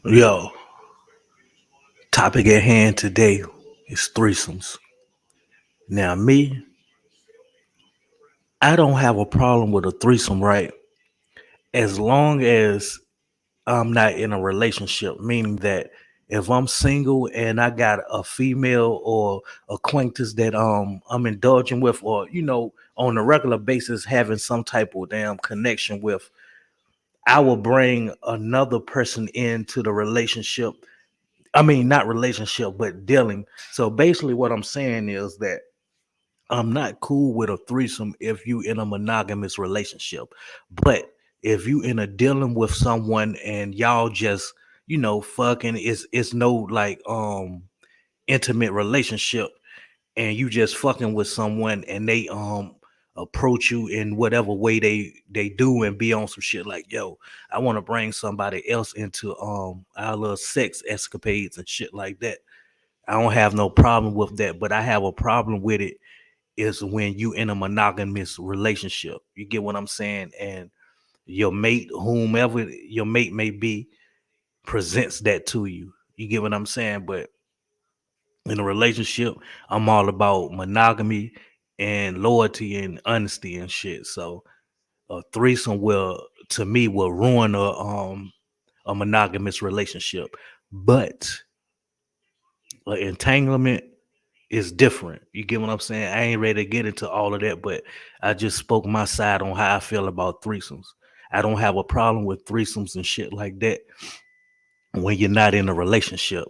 Yo, topic at hand today is threesomes. Now, me, I don't have a problem with a threesome, right? As long as I'm not in a relationship, meaning that if I'm single and I got a female or acquaintance that I'm indulging with, or on a regular basis having some type of damn connection with, I will bring another person into the relationship. I mean, not relationship, but dealing. So basically, what I'm saying is that I'm not cool with a threesome if you in a monogamous relationship. But if you in a dealing with someone and y'all just, fucking, it's no like intimate relationship, and you just fucking with someone and they approach you in whatever way they do and be on some shit like, yo, I want to bring somebody else into our little sex escapades and shit like that. I don't have no problem with that, but I have a problem with it is when you in a monogamous relationship. You get what I'm saying? And your mate, whomever your mate may be, presents that to you. You get what I'm saying? But in a relationship, I'm all about monogamy and loyalty and honesty and shit. So a threesome will, to me, will ruin a monogamous relationship. But an entanglement is different. You get what I'm saying? I ain't ready to get into all of that, but I just spoke my side on how I feel about threesomes. I don't have a problem with threesomes and shit like that when you're not in a relationship.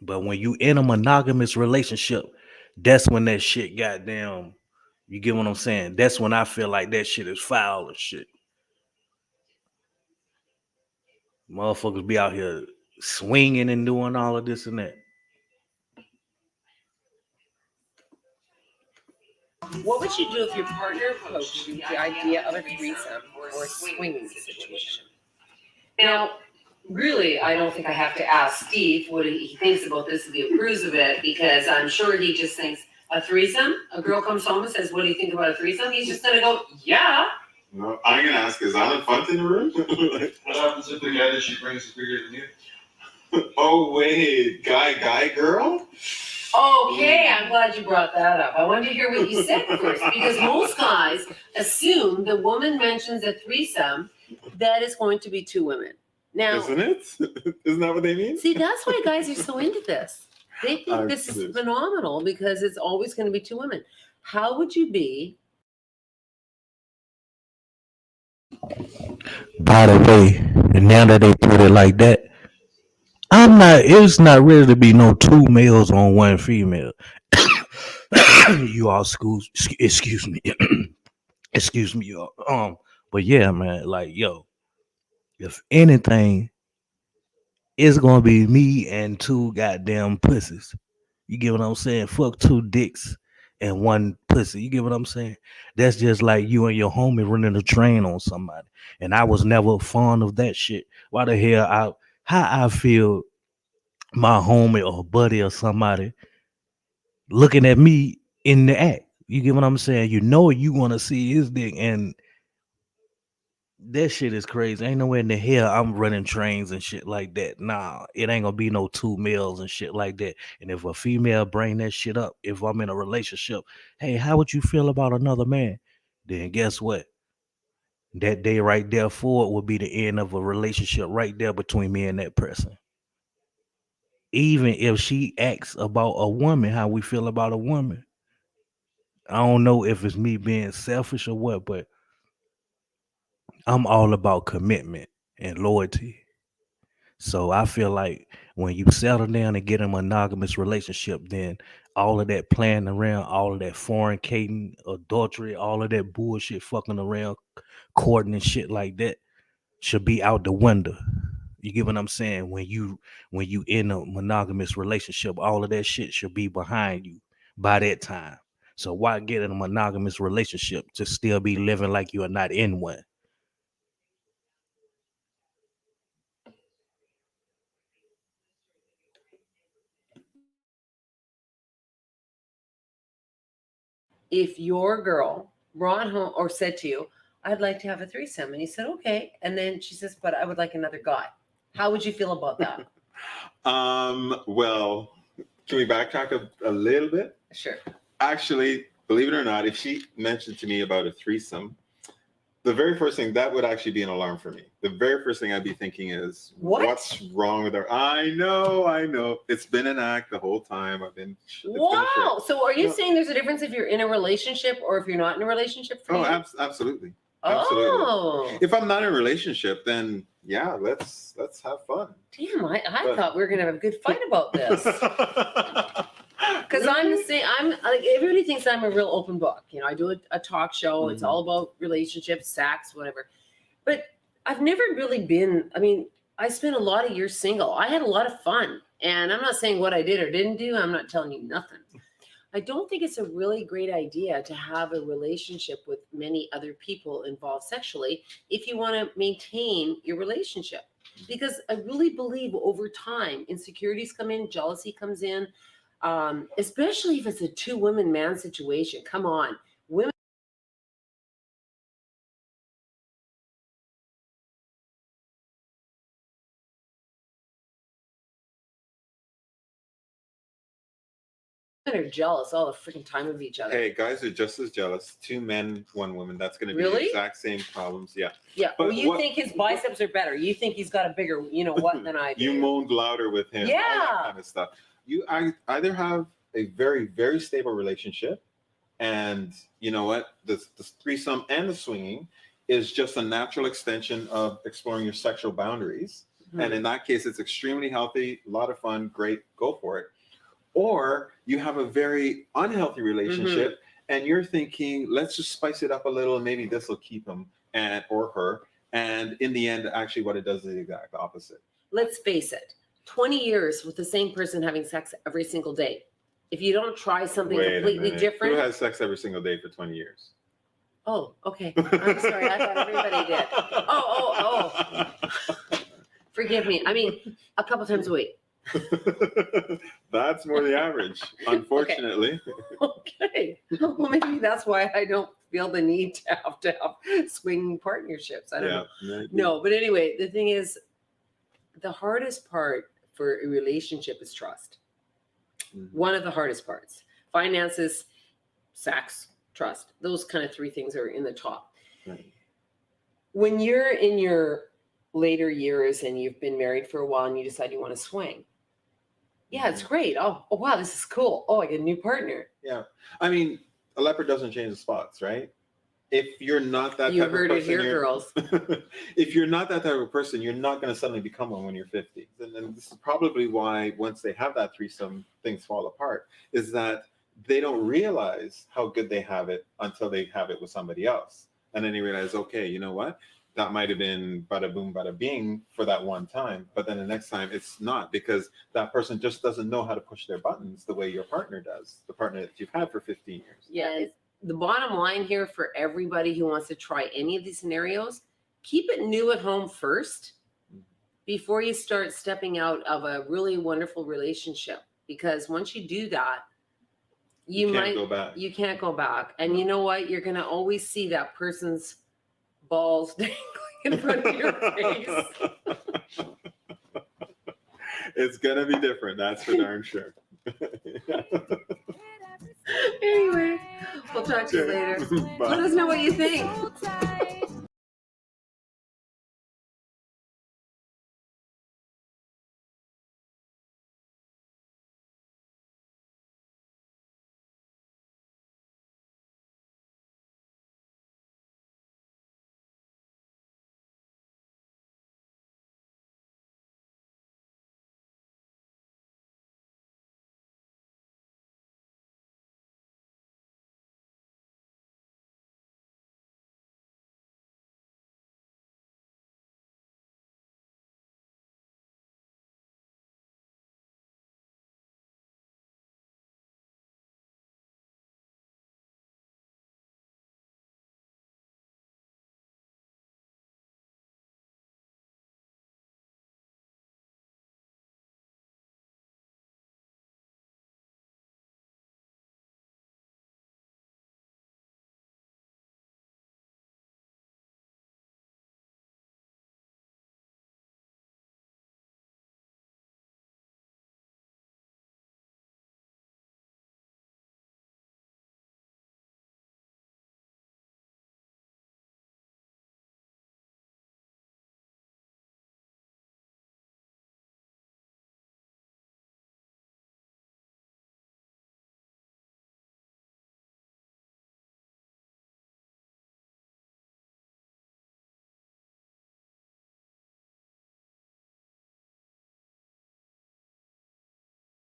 But when you in a monogamous relationship, that's when that shit goddamn, you get what I'm saying? That's when I feel like that shit is foul and shit. Motherfuckers be out here swinging and doing all of this and that. What would you do if your partner approached you with the idea of a threesome or a swinging situation? Now, really, I don't think I have to ask Steve what he thinks about this, if he approves of it, because I'm sure he just thinks a threesome. A girl comes home and says, "What do you think about a threesome?" He's just gonna go, "Yeah." No, I'm gonna ask, is Alan Funt in the room? What happens if the guy that she brings is bigger than you? Oh wait, guy, girl? Okay, I'm glad you brought that up. I wanted to hear what you said first, because most guys assume the woman mentions a threesome that is going to be two women. Now, Isn't it? Isn't that what they mean? see, that's why guys are so into this. They think this is phenomenal because it's always going to be two women. How would you be? By the way, and now that they put it like that, it's not ready to be no two males on one female. You all excuse me. Excuse me, y'all. But yeah, man, like, yo, if anything, it's gonna be me and two goddamn pussies. You get what I'm saying? Fuck two dicks and one pussy. You get what I'm saying? That's just like you and your homie running a train on somebody. And I was never fond of that shit. Why the hell how I feel my homie or buddy or somebody looking at me in the act. You get what I'm saying? You know you wanna see his dick, and that shit is crazy. Ain't nowhere in the hell I'm running trains and shit like that. Nah, it ain't gonna be no two males and shit like that. And if a female bring that shit up, if I'm in a relationship, hey, how would you feel about another man? Then guess what? That day right there forward will be the end of a relationship right there between me and that person. Even if she asks about a woman, how we feel about a woman. I don't know if it's me being selfish or what, but I'm all about commitment and loyalty. So I feel like when you settle down and get in a monogamous relationship, then all of that playing around, all of that fornicating, adultery, all of that bullshit, fucking around, courting and shit like that should be out the window. You get what I'm saying? When you in a monogamous relationship, all of that shit should be behind you by that time. So why get in a monogamous relationship to still be living like you are not in one? If your girl brought home or said to you, I'd like to have a threesome. And he said, okay. And then she says, but I would like another guy. How would you feel about that? Well, can we backtrack a little bit? Sure. Actually, believe it or not, if she mentioned to me about a threesome, the very first thing that would actually be an alarm for me. The very first thing I'd be thinking is, what's wrong with her? I know. It's been an act the whole time. Wow. So are you saying there's a difference if you're in a relationship or if you're not in a relationship for you? Absolutely. Oh. If I'm not in a relationship, then yeah, let's have fun. Damn, I thought we were gonna have a good fight about this. Because I'm the same. I'm like, everybody thinks I'm a real open book. You know, I do a talk show. Mm-hmm. It's all about relationships, sex, whatever. But I've never really been. I mean, I spent a lot of years single. I had a lot of fun, and I'm not saying what I did or didn't do. I'm not telling you nothing. I don't think it's a really great idea to have a relationship with many other people involved sexually if you want to maintain your relationship. Because I really believe over time, insecurities come in, jealousy comes in, especially if it's a two women man situation. Come on. Women are jealous all the freaking time of each other. Hey, guys are just as jealous. Two men, one woman. That's going to be Really? the exact same problems. Yeah. Yeah. But you think his biceps are better. You think he's got a bigger, you know what, than I do. You moaned louder with him. Yeah. All that kind of stuff. You either have a very, very stable relationship, and you know what, the threesome and the swinging is just a natural extension of exploring your sexual boundaries. Mm-hmm. And in that case, it's extremely healthy, a lot of fun, great, go for it. Or you have a very unhealthy relationship, mm-hmm. and you're thinking, let's just spice it up a little, and maybe this will keep him or her. And in the end, actually, what it does is the exact opposite. Let's face it, 20 years with the same person having sex every single day. If you don't try something completely different. Who has sex every single day for 20 years? Oh, okay. I'm sorry. I thought everybody did. Oh. Forgive me. I mean, a couple times a week. That's more the average, unfortunately. Okay. Well, maybe that's why I don't feel the need to have swinging partnerships. I don't know. Maybe. No, but anyway, the thing is, the hardest part for a relationship is trust. Mm-hmm. One of the hardest parts. Finances, sex, trust. Those kind of three things are in the top. Right. When you're in your later years and you've been married for a while and you decide you want to swing, yeah, it's great. Oh, wow, this is cool. Oh, I get a new partner. Yeah. I mean, a leopard doesn't change the spots, right? If you're not that type of person. You heard it here, girls. If you're not that type of person, you're not going to suddenly become one when you're 50. And this is probably why once they have that threesome, things fall apart, is that they don't realize how good they have it until they have it with somebody else. And then they realize, okay, you know what? That might have been bada boom, bada bing for that one time. But then the next time it's not, because that person just doesn't know how to push their buttons the way your partner does, the partner that you've had for 15 years. Yeah. The bottom line here for everybody who wants to try any of these scenarios, keep it new at home first before you start stepping out of a really wonderful relationship. Because once you do that, you can't go back. And you know what? You're going to always see that person's balls dangling in front of your face. It's going to be different. That's for darn sure. Anyway, we'll talk to you later. Let us know what you think.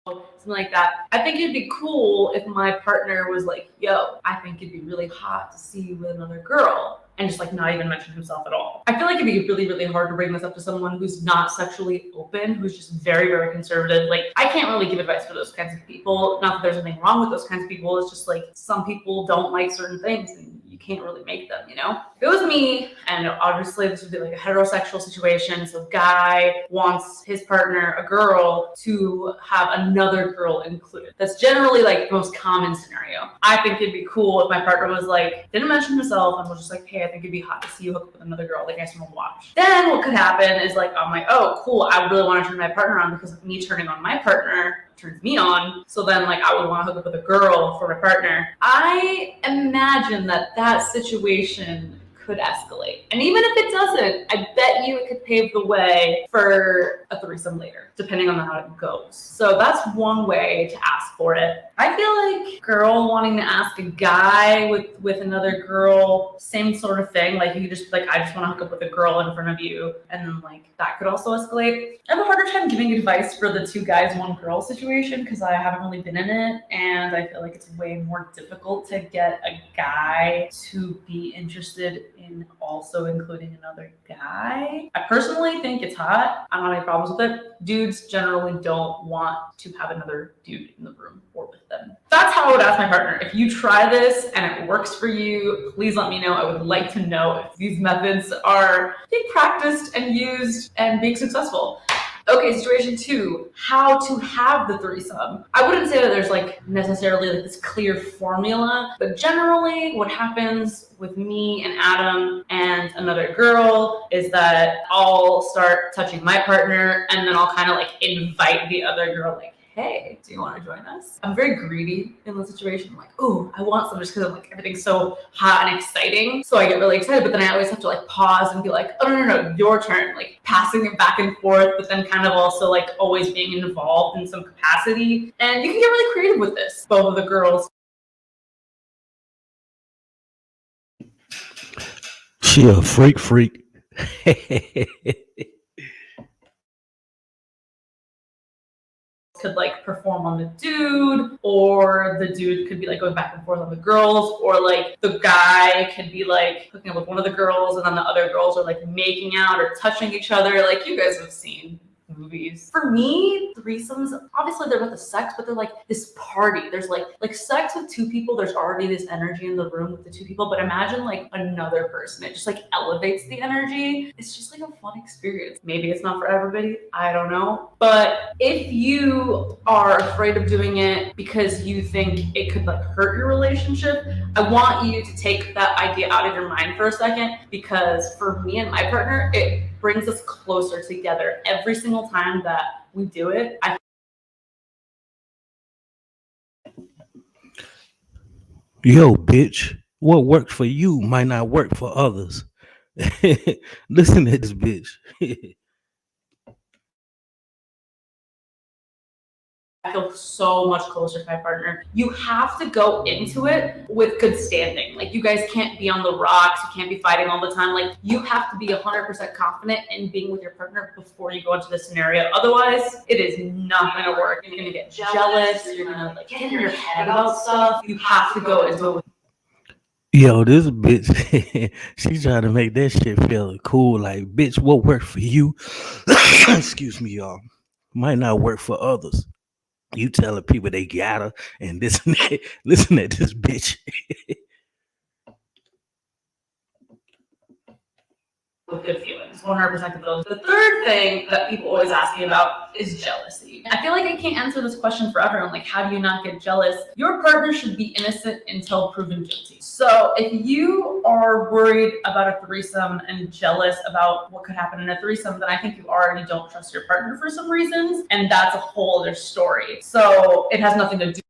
something like that. I think it'd be cool if my partner was like, yo, I think it'd be really hot to see you with another girl. And just like not even mention himself at all. I feel like it'd be really, really hard to bring this up to someone who's not sexually open, who's just very, very conservative. Like, I can't really give advice for those kinds of people. Not that there's anything wrong with those kinds of people. It's just like some people don't like certain things and you can't really make them, you know? If it was me, and obviously this would be like a heterosexual situation, so guy wants his partner, a girl, to have another girl included. That's generally like the most common scenario. I think it'd be cool if my partner was like, didn't mention himself and was just like, hey, I think it'd be hot to see you hook up with another girl. Like, I just want to watch. Then what could happen is like, I'm like, oh, cool. I really want to turn my partner on because me turning on my partner turns me on. So then like I would want to hook up with a girl for my partner. I imagine that situation could escalate. And even if it doesn't, I bet you it could pave the way for a threesome later, depending on how it goes. So that's one way to ask for it. I feel like girl wanting to ask a guy with another girl, same sort of thing. Like you just like, I just want to hook up with a girl in front of you. And then like that could also escalate. I have a harder time giving advice for the 2 guys, 1 girl situation because I haven't really been in it. And I feel like it's way more difficult to get a guy to be interested in also including another guy. I personally think it's hot. I don't have any problems with it. Dudes generally don't want to have another dude in the room or with them. That's how I would ask my partner. If you try this and it works for you, please let me know. I would like to know if these methods are being practiced and used and being successful. Okay, situation 2, how to have the threesome. I wouldn't say that there's like necessarily like this clear formula, but generally what happens with me and Adam and another girl is that I'll start touching my partner and then I'll kind of like invite the other girl like, hey, do you want to join us? I'm very greedy in the situation. I'm like, oh, I want some just because I'm like, everything's so hot and exciting. So I get really excited, but then I always have to like pause and be like, oh, no, your turn. Like passing it back and forth, but then kind of also like always being involved in some capacity. And you can get really creative with this. Both of the girls. She a freak. Could like perform on the dude, or the dude could be like going back and forth on the girls, or like the guy could be like hooking up with one of the girls and then the other girls are like making out or touching each other, like you guys have seen movies. For me, threesomes, obviously they're about the sex, but they're like this party. There's like sex with 2 people, there's already this energy in the room with the 2 people, but imagine like another person. It just like elevates the energy. It's just like a fun experience. Maybe it's not for everybody, I don't know. But if you are afraid of doing it because you think it could like hurt your relationship, I want you to take that idea out of your mind for a second, because for me and my partner, it brings us closer together every single time that we do it. Yo, bitch, what works for you might not work for others. Listen to this bitch. I feel so much closer to my partner. You have to go into it with good standing. Like you guys can't be on the rocks. You can't be fighting all the time. Like you have to be 100% confident in being with your partner before you go into the scenario. Otherwise, it is not going to work. You're going to get jealous. You're going to like get in your head about stuff. You have to go into it with Yo, this bitch, she's trying to make that shit feel cool. Like, bitch, what worked for you? Excuse me, y'all. Might not work for others. You telling people they gotta and this and that. Listen to this bitch. with good feelings, 100% of those. The third thing that people always ask me about is jealousy. I feel like I can't answer this question for everyone. Like, how do you not get jealous? Your partner should be innocent until proven guilty. So if you are worried about a threesome and jealous about what could happen in a threesome, then I think you already don't trust your partner for some reasons, and that's a whole other story. So it has nothing to do.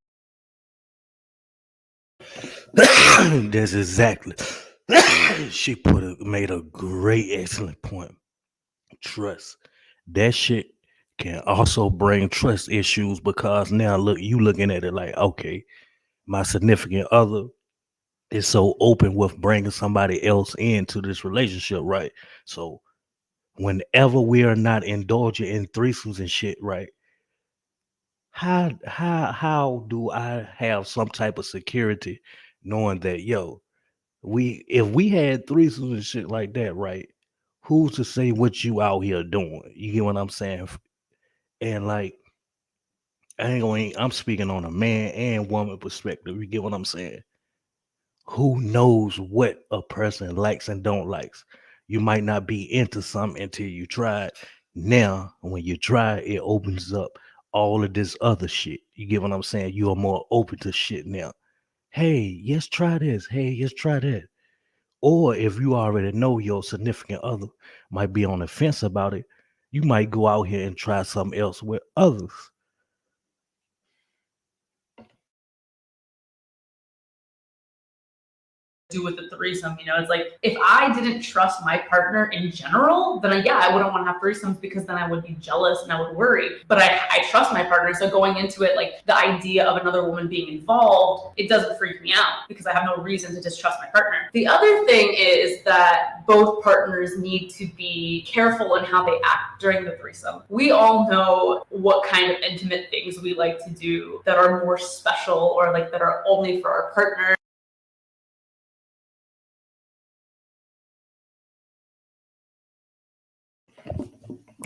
That's exactly. She made a great, excellent point. Trust. That shit can also bring trust issues, because now look, you looking at it like, okay, my significant other is so open with bringing somebody else into this relationship, right? So whenever we are not indulging in threesomes and shit, right, how do I have some type of security knowing that if we had threesomes and shit like that, right? Who's to say what you out here doing? You get what I'm saying? And like I ain't going. I'm speaking on a man and woman perspective. You get what I'm saying? Who knows what a person likes and don't likes? You might not be into something until you try it. Now, when you try it, it opens up all of this other shit. You get what I'm saying? You are more open to shit now. Hey, yes, try this. Hey, yes, try that. Or if you already know your significant other might be on the fence about it, you might go out here and try something else with others. Do with the threesome, it's like if I didn't trust my partner in general, then I wouldn't want to have threesomes because then I would be jealous and I would worry. But I trust my partner, so going into it, like the idea of another woman being involved, it doesn't freak me out because I have no reason to distrust my partner. The other thing is that both partners need to be careful in how they act during the threesome. We all know what kind of intimate things we like to do that are more special or like that are only for our partner.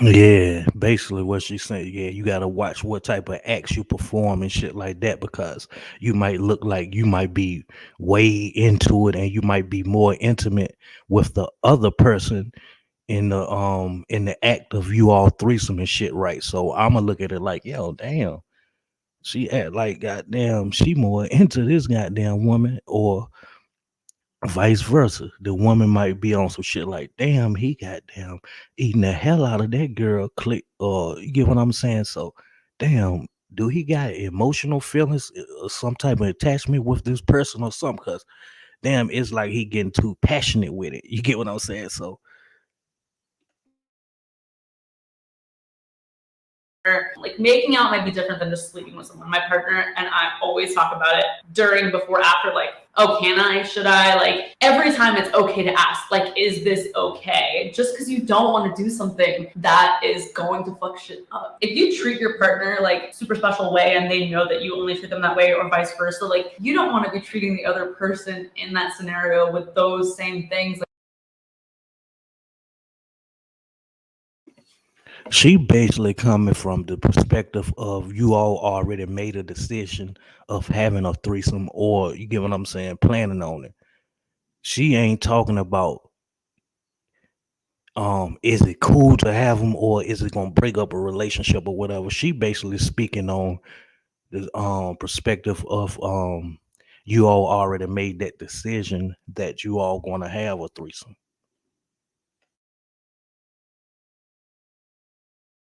Yeah, basically what she's saying. Yeah, you gotta watch what type of acts you perform and shit like that because you might look like you might be way into it and you might be more intimate with the other person in the act of you all threesome and shit, right? So I'ma look at it like, yo, damn, she act like goddamn, she more into this goddamn woman, or vice versa. The woman might be on some shit like, damn, he goddamn eating the hell out of that girl. Click, or you get what I'm saying? So, damn, do he got emotional feelings or some type of attachment with this person or something? Because, damn, it's like he getting too passionate with it. You get what I'm saying? So, Like making out might be different than just sleeping with someone. My partner and I always talk about it during, before, after, like, oh, can I, should I? Like every time it's okay to ask, like, is this okay? Just because you don't want to do something that is going to fuck shit up. If you treat your partner like super special way and they know that you only treat them that way or vice versa, like you don't want to be treating the other person in that scenario with those same things. she basically coming from the perspective of you all already made a decision of having a threesome, or you get what I'm saying, planning on it. She ain't talking about is it cool to have them or is it gonna break up a relationship or whatever. She basically speaking on the perspective of you all already made that decision that you all gonna have a threesome.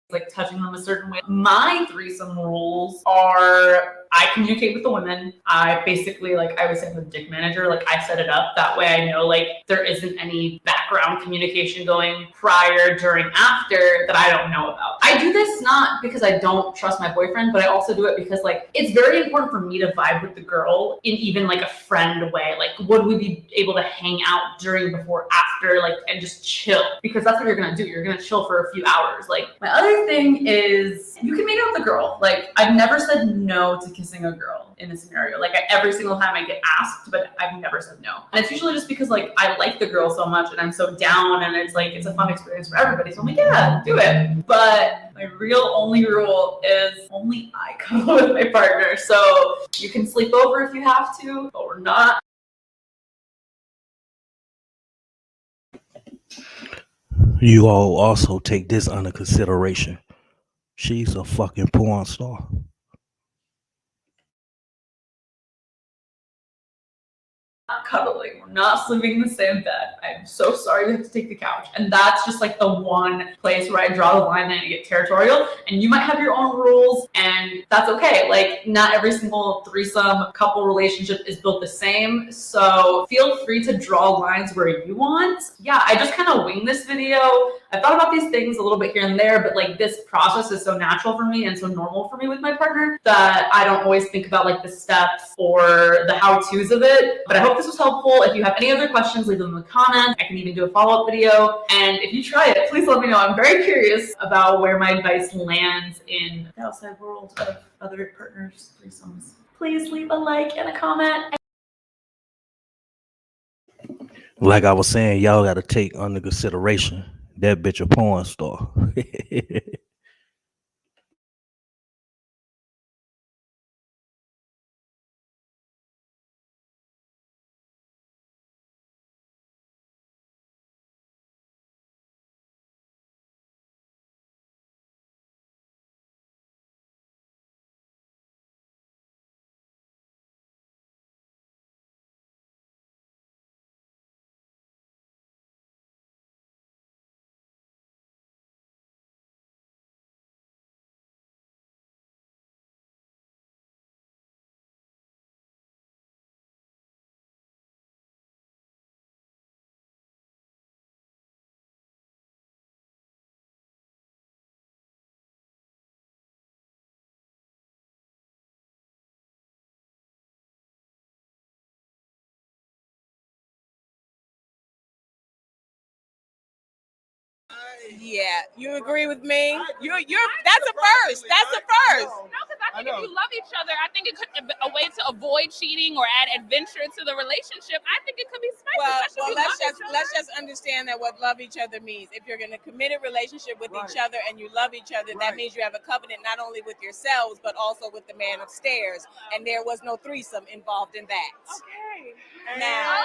Like touching them a certain way. My threesome rules are I communicate with the women. I basically, like I would say, I'm the dick manager. Like I set it up that way. I know like there isn't any background communication going prior, during, after that I don't know about. I do this not because I don't trust my boyfriend, but I also do it because like it's very important for me to vibe with the girl in even like a friend way. Like would we be able to hang out during, before, after, like, and just chill? Because that's what you're gonna do. You're gonna chill for a few hours. Like my other thing is you can make out with a girl. Like I've never said no to kissing a girl in a scenario. Like every single time I get asked, but I've never said no. And it's usually just because like I like the girl so much and I'm so down and it's like it's a fun experience for everybody. So I'm like, yeah, do it. But my only rule is only I cuddle with my partner. So you can sleep over if you have to or not. You all also take this under consideration. She's a fucking porn star. Not cuddling. We're not sleeping in the same bed. I'm so sorry we have to take the couch. And that's just like the one place where I draw the line and I get territorial. And you might have your own rules, and that's okay. Like not every single threesome couple relationship is built the same. So feel free to draw lines where you want. Yeah, I just kind of wing this video. I thought about these things a little bit here and there, but like this process is so natural for me and so normal for me with my partner that I don't always think about like the steps or the how-tos of it. But I hope this was helpful. If you have any other questions, leave them in the comments. I can even do a follow-up video. And if you try it, please let me know. I'm very curious about where my advice lands in the outside world of other partners' threesomes. Please leave a like and a comment. Like I was saying, y'all got to take under consideration that bitch a porn star. Yeah, you agree with me? You're that's a first. That's a first. No, because I think if you love each other, I think it could be a way to avoid cheating or add adventure to the relationship. I think it could be spicy. Well, let's just understand that what love each other means. If you're in a committed relationship with each other and you love each other, that means you have a covenant not only with yourselves but also with the man upstairs. And there was no threesome involved in that. Okay. Now,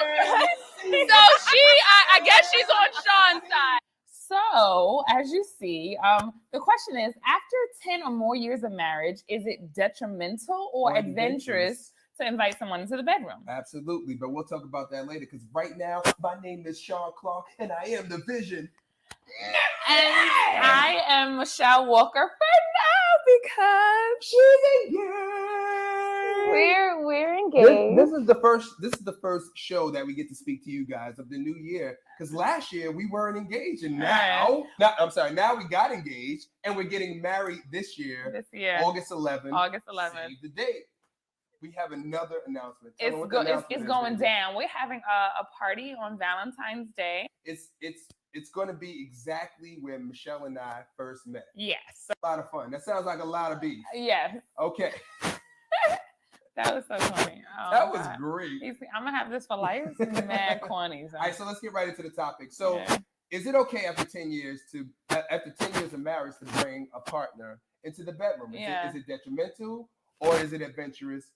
So I guess she's on Sean's side. So, as you see, the question is, after 10 or more years of marriage, is it detrimental or adventurous to invite someone into the bedroom? Absolutely, but we'll talk about that later, because right now, my name is Sean Clark, and I am the vision. And I am Michelle Walker for now because we're engaged. This is the first show that we get to speak to you guys of the new year, because last year we weren't engaged, and now we got engaged and we're getting married this year. August 11th. Save the date. We have another announcement. It's going down. We're having a party on Valentine's Day. It's going to be exactly where Michelle and I first met. Yes. A lot of fun. That sounds like a lot of beef. Yes. Okay. That was so funny. Oh, that was great. I'm going to have this for life. This is mad corny. All right, so let's get right into the topic. So is it okay after 10 years of marriage to bring a partner into the bedroom? Is it detrimental or is it adventurous?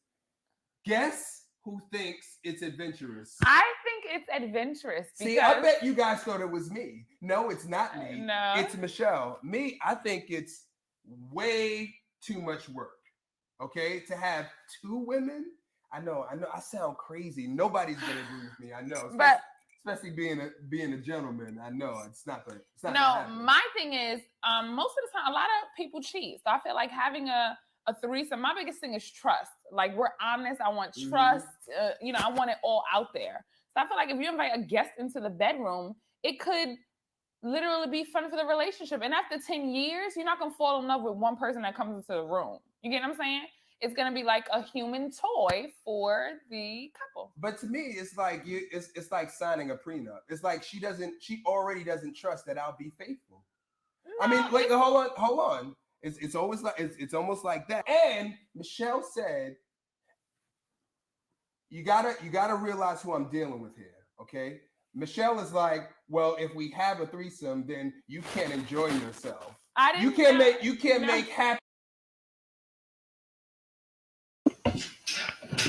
Guess who thinks it's adventurous? I think it's adventurous. See, I bet you guys thought it was me. No, it's not me. No. It's Michelle. Me, I think it's way too much work. Okay? To have two women, I know, I sound crazy. Nobody's gonna agree with me. I know. Especially being a gentleman. I know it's not my thing is, most of the time, a lot of people cheat. So I feel like having a threesome, my biggest thing is trust. Like, we're honest. I want trust. I want it all out there. So I feel like if you invite a guest into the bedroom, it could literally be fun for the relationship. And after 10 years, you're not going to fall in love with one person that comes into the room. You get what I'm saying? It's going to be like a human toy for the couple. But to me, it's like it's like signing a prenup. It's like she already doesn't trust that I'll be faithful. No, I mean, wait, hold on. It's almost like that. And Michelle said, you gotta realize who I'm dealing with here. Okay, Michelle is like, well, if we have a threesome, then you can't enjoy yourself. You can't make happy.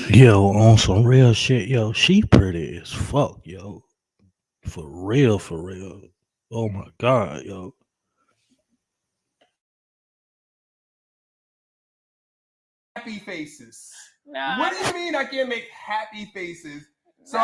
Yo, on some real shit, yo, she pretty as fuck, yo. For real, for real. Oh my God, yo. Happy faces. No. What do you mean I can't make happy faces? So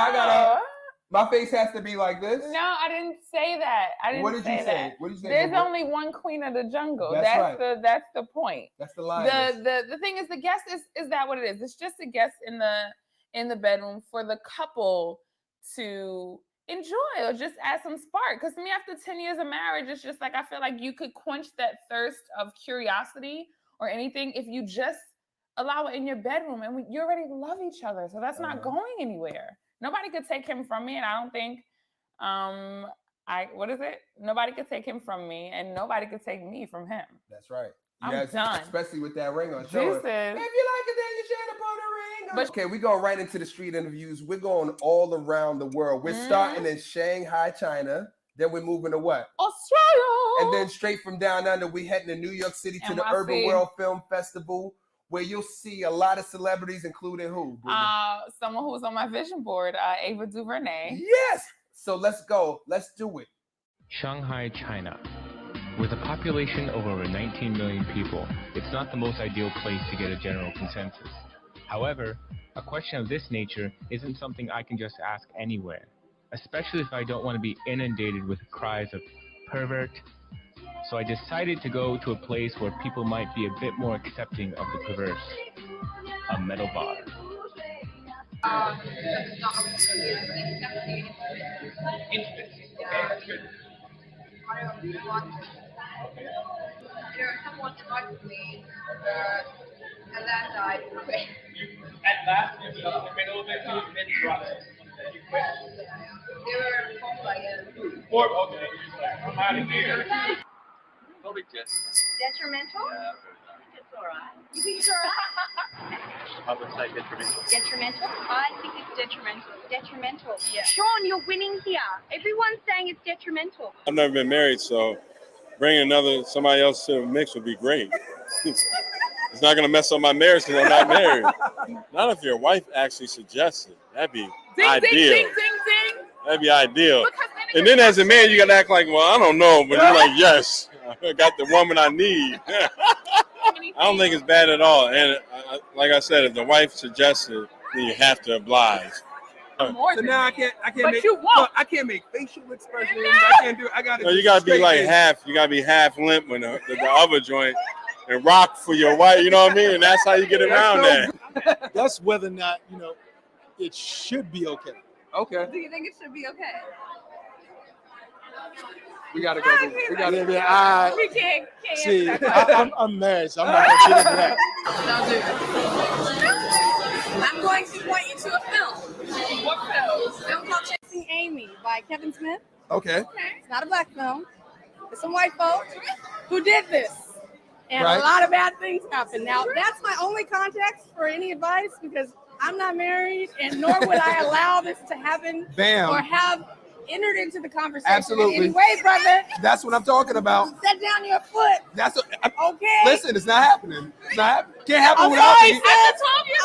my face has to be like this? No, I didn't say that. What did you say? There's only one queen of the jungle. That's That's the point. That's the line. The thing is, the guest is that what it is? It's just a guest in the bedroom for the couple to enjoy or just add some spark. Because to me, after 10 years of marriage, it's just like I feel like you could quench that thirst of curiosity or anything if you just allow it in your bedroom, and you already love each other, so that's not going anywhere. Nobody could take him from me, and I don't think nobody could take him from me, and nobody could take me from him. That's right. I'm done. Especially with that ring on. If you like it, then you should have put a ring on. Okay, we're going right into the street interviews. We're going all around the world. We're starting in Shanghai, China. Then we're moving to what? Australia. And then straight from down under, we heading to New York City to the Urban World Film Festival, where you'll see a lot of celebrities, including who? Someone who was on my vision board, Ava DuVernay. Yes. So let's go. Let's do it. Shanghai, China. With a population of over 19 million people, it's not the most ideal place to get a general consensus. However, a question of this nature isn't something I can just ask anywhere, especially if I don't want to be inundated with cries of pervert. So I decided to go to a place where people might be a bit more accepting of the perverse, a metal bar. Someone struck me, and then died. At last, you felt the middle of it, you been dropped. You quit. They were called like a... Or, okay, I'm out of here. No big deal. Detrimental? Yeah. It's alright. You think it's alright? I would say detrimental. Detrimental? I think it's detrimental. Detrimental. Yeah. Sean, you're winning here. Everyone's saying it's detrimental. I've never been married, so bringing somebody else to the mix would be great. It's not going to mess up my marriage because I'm not married. Not if your wife actually suggests it. That'd be ideal. Ding, ding, ding. That'd be ideal. And then as a man, you got to act like, well, I don't know. But you're like, yes, I got the woman I need. I don't think it's bad at all. And like I said, if the wife suggests it, then you have to oblige. So now I can't but make. You won't. Look, I can't make facial expressions. I can't do. I got to. No, you got to be like half. You got to be half limp when the other joint, and rock for your wife. You know what I mean? And that's how you get around that. That's whether or not it should be okay. Okay. Do you think it should be okay? We gotta go. We gotta. We can't See, answer that. I'm married, so I'm not gonna get into that. I'm going to point you to a film. What film? A film called Chasing Amy by Kevin Smith. Okay. It's not a black film. It's some white folks who did this. And Right. a lot of bad things happen. Now, that's my only context for any advice because I'm not married and nor would I allow this to happen Bam. or have entered into the conversation Absolutely. in any way, brother. That's what I'm talking about. Set down your foot. That's what. Okay. Listen, it's not happening. It's not happening. Can't happen I'm without sorry, me. At the time you're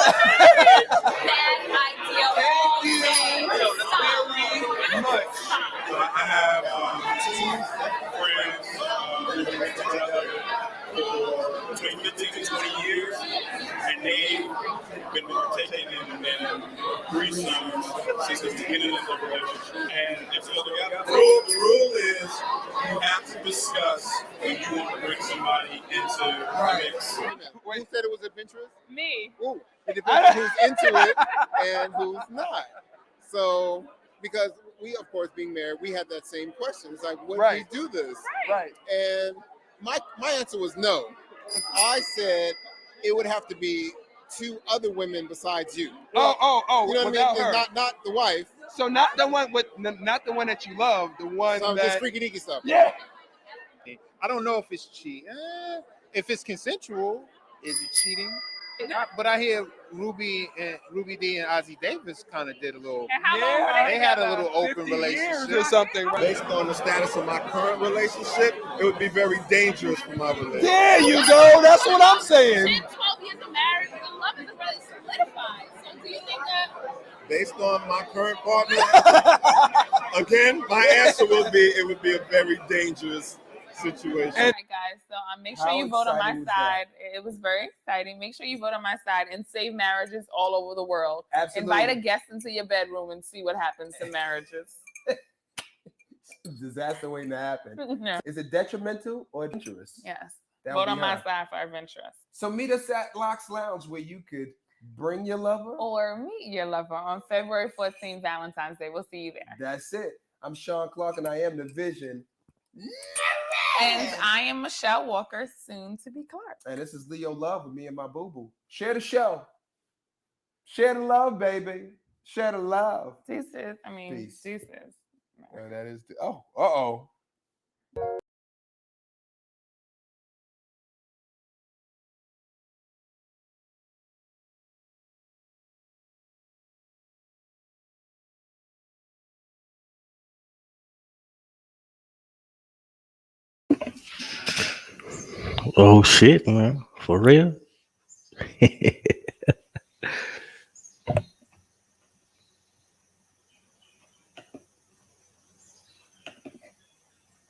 So I have two friends who've been together for between 15 and 20 years, and they've been taking in threesomes since the beginning of the relationship. And if the rule is you have to discuss when you want to bring somebody into the mix. Who said it was adventurous? Me. Ooh, it depends on who's into it and who's not. So, because we, of course, being married, we had that same question. It's like, when Right. do we do this? Right. And my answer was no. I said it would have to be two other women besides you. Oh. You know what I Without mean? her. Not the wife. So not the one that you love. The one Some that. just freaky deaky stuff. Yeah. I don't know if it's cheating. If it's consensual, is it cheating? But I hear Ruby D and Ozzy Davis kind of did a little. And how long were They had a little 50 open years relationship or something. Right? Based on the status of my current relationship, it would be very dangerous for my relationship. There you go. That's what I'm saying. 10, 12 years of marriage, the love is really solidified. So do you think that? Based on my current partner, again, my answer would be it would be a very dangerous situation. All right, guys. So make sure How you vote on my exciting is side. It was very exciting. Make sure you vote on my side and save marriages all over the world. Absolutely. Invite a guest into your bedroom and see what happens to marriages. Disaster waiting to happen. No. Is it detrimental or adventurous? Yes. That Vote would on be my her. side for adventurous. So meet us at Locks Lounge where you could Bring your lover or meet your lover on February 14th, Valentine's Day. We'll see you there. That's it. I'm Sean Clark, and I am the Vision. And I am Michelle Walker, soon to be Clark. And this is Leo Love with me and my boo-boo. Share the show. Share the love, baby. Share the love. Deuces. I mean, Peace. deuces. And that is uh-oh. Oh shit, man. For real?